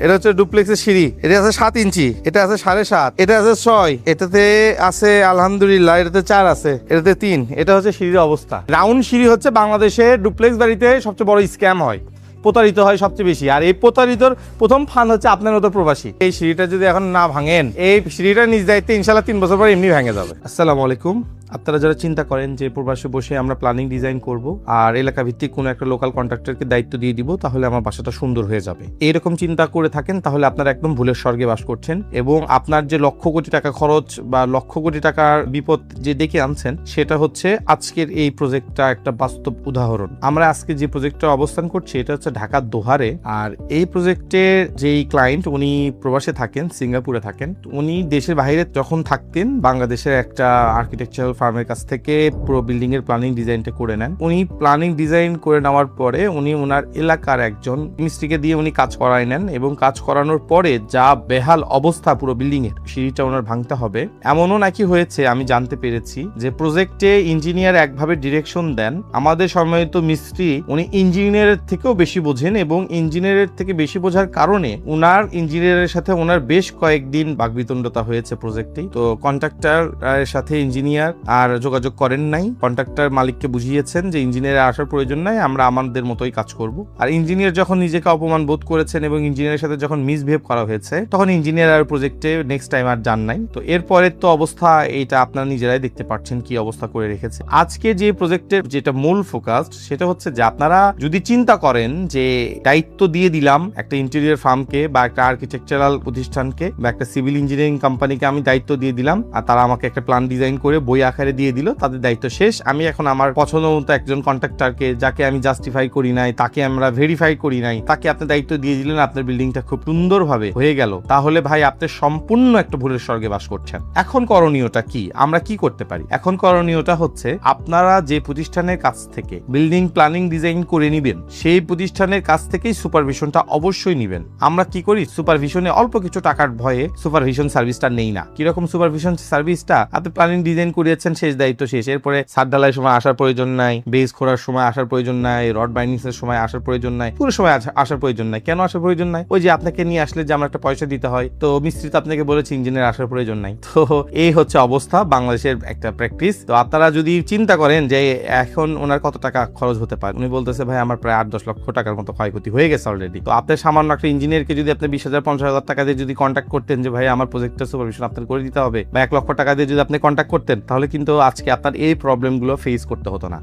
এটা হচ্ছে ডুপ্লেক্সের সিঁড়ি, এটা আছে 7 ইঞ্চি, এটা আছে 7.5, এটা আছে 6, এটাতে আছে আলহামদুলিল্লাহ, এটাতে 4 আছে, এটাতে 3। এটা হচ্ছে সিঁড়ির অবস্থা। রাউন্ড সিঁড়ি হচ্ছে বাংলাদেশে ডুপ্লেক্স বাড়িতে সবচেয়ে বড় স্ক্যাম হয়, প্রতারিত হয় সবচেয়ে বেশি। আর এই প্রতারিতর প্রথম ফান হচ্ছে আপনার মতো প্রবাসী। এই সিঁড়িটা যদি এখন না ভাঙেন, এই সিঁড়িটা নিজ দায়িত্বে ইনশাল্লাহ 3 বছর পর এমনি ভেঙে যাবে। আসসালামু আলাইকুম। আপনারা যারা চিন্তা করেন যে প্রবাসে বসে আমরা প্ল্যানিং ডিজাইন করব আর এলাকা ভিত্তিক কোনো একটা লোকাল কন্ট্রাক্টরকে দায়িত্ব দিয়ে দিব, তাহলে আমার বাসাটা সুন্দর হয়ে যাবে, এরকম চিন্তা করে থাকেন, তাহলে আপনারা একদম ভুলের স্বর্গে বাস করছেন। এবং আপনার যে লক্ষ কোটি টাকা খরচ বা লক্ষ কোটি টাকার বিপদ যে ডেকে আনছেন, সেটা হচ্ছে আজকের এই প্রজেক্টটা একটা বাস্তব উদাহরণ। আমরা আজকে যে প্রজেক্টটা অবস্থান করছি, এটা হচ্ছে ঢাকার দোহারে। আর এই প্রজেক্টের যেই ক্লায়েন্ট, উনি প্রবাসে থাকেন, সিঙ্গাপুরে থাকেন। উনি দেশের বাইরে যখন থাকতেন, বাংলাদেশের একটা আর্কিটেকচারাল ফার্মের কাছ থেকে পুরো বিল্ডিং এর প্ল্যানিং ডিজাইনটা করে নেন। উনি প্ল্যানিং ডিজাইন করে নেওয়ার পরে উনি ওনার এলাকার একজন মিস্ত্রিকে দিয়ে উনি কাজ করাই নেন, এবং কাজ করানোর পরে যা বেহাল অবস্থা পুরো বিল্ডিং এর, সিঁড়িটা ওনার ভাঙতে হবে। এমনও নাকি হয়েছে, আমি জানতে পেরেছি যে প্রজেক্টে ইঞ্জিনিয়ার একভাবে ডিরেকশন দেন, আমাদের সম্মানিত মিস্ত্রি উনি ইঞ্জিনিয়ারের থেকেও বেশি বোঝেন, এবং ইঞ্জিনিয়ারের থেকে বেশি বোঝার কারণে উনার ইঞ্জিনিয়ারের সাথে ওনার বেশ কয়েকদিন বাকবিতণ্ডতা হয়েছে প্রজেক্টেই। তো কন্ট্রাক্টর সাথে ইঞ্জিনিয়ার আর যোগাযোগ করেন নাই। কন্ট্রাক্টর মালিককে বুঝিয়েছেন যে ইঞ্জিনিয়ার আসার প্রয়োজন নাই, আমরা আমাদের মতোই কাজ করব। আর ইঞ্জিনিয়ার যখন নিজেকে অপমান বোধ করেছেন এবং ইঞ্জিনিয়ারের সাথে যখন মিসবিহেভ করা হয়েছে, তখন ইঞ্জিনিয়ার আর প্রজেক্টে নেক্সট টাইম আর যান নাই। তো এরপরের তো অবস্থা এইটা আপনারা নিজেরাই দেখতে পাচ্ছেন কি অবস্থা করে রেখেছে। আজকে যে প্রজেক্টের যেটা মূল ফোকাস, সেটা হচ্ছে যে আপনারা যদি চিন্তা করেন যে দায়িত্ব দিয়ে দিলাম একটা ইন্টেরিয়র ফার্মকে বা একটা আর্কিটেকচারাল প্রতিষ্ঠানকে বা একটা সিভিল ইঞ্জিনিয়ারিং কোম্পানিকে আমি দায়িত্ব দিয়ে দিলাম, আর তারা আমাকে একটা প্ল্যান ডিজাইন করে বই আকারে দিয়ে দিল, তাদের দায়িত্ব শেষ। আমি এখন আমার পছন্দ মতো একজন কন্ট্রাক্টরকে, যাকে আমি জাস্টিফাই করি নাই, তাকে আমরা ভেরিফাই করি নাই, তাকে আপনি দায়িত্ব দিয়ে দিলেন, আপনার বিল্ডিংটা খুব সুন্দরভাবে হয়ে গেল, তাহলে ভাই আপনি সম্পূর্ণ একটা ভুলের স্বর্গে বাস করছেন। এখন করণীয়টা কি, আমরা কি করতে পারি? এখন করণীয়টা হচ্ছে আপনারা যে প্রতিষ্ঠানের কাছ থেকে বিল্ডিং প্ল্যানিং ডিজাইন করে নিবেন, সেই প্রতিষ্ঠানের কাছ থেকেই সুপারভিশনটা অবশ্যই নিবেন। আমরা কি করি, সুপারভিশনে অল্প কিছু টাকার ভয়ে সুপারভিশন সার্ভিসটা নেই না। কিরকম সুপারভিশন সার্ভিসটা? আপনি প্ল্যানিং ডিজাইন করিয়েছেন, শেষ দায়িত্ব শেষ, এরপরে ছাদ ঢালাইয়ের সময় আসার প্রয়োজন নাই, বেস খোঁড়ার সময় আসার প্রয়োজন নাই, রড বাইন্ডিংস এর সময় আসার প্রয়োজন নাই, পুরো সময় আসার প্রয়োজন নাই। কেন আসার প্রয়োজন নাই? ওই যে আপনাকে নিয়ে আসলে যে আমার একটা পয়সা দিতে হয়, তো মিস্ত্রি তো আপনাকে বলেছে ইঞ্জিনিয়ার আসার প্রয়োজন নাই। তো এই হচ্ছে অবস্থা, বাংলাদেশের একটা প্র্যাকটিস। তো আপনারা যদি চিন্তা করেন যে এখন ওনার কত টাকা খরচ হতে পারে, উনি বলতেছে ভাই আমার প্রায় 8-10 লক্ষ টাকার মতো ক্ষয়ক্ষতি হয়ে গেছে অলরেডি। তো আপনার সামান্য একটা ইঞ্জিনিয়ারকে যদি আপনি 20,000-50,000 টাকা দিয়ে যদি কন্ট্যাক্ট করতেন যে ভাই আমার প্রজেক্টটা সুপারভিশন আপনার করে দিতে হবে, বা 1 লক্ষ টাকা দিয়ে যদি আপনি কন্ট্যাক্ট করতেন, তাহলে কিন্তু আজকে আপনার এই প্রবলেমগুলো ফেস করতে হতো না।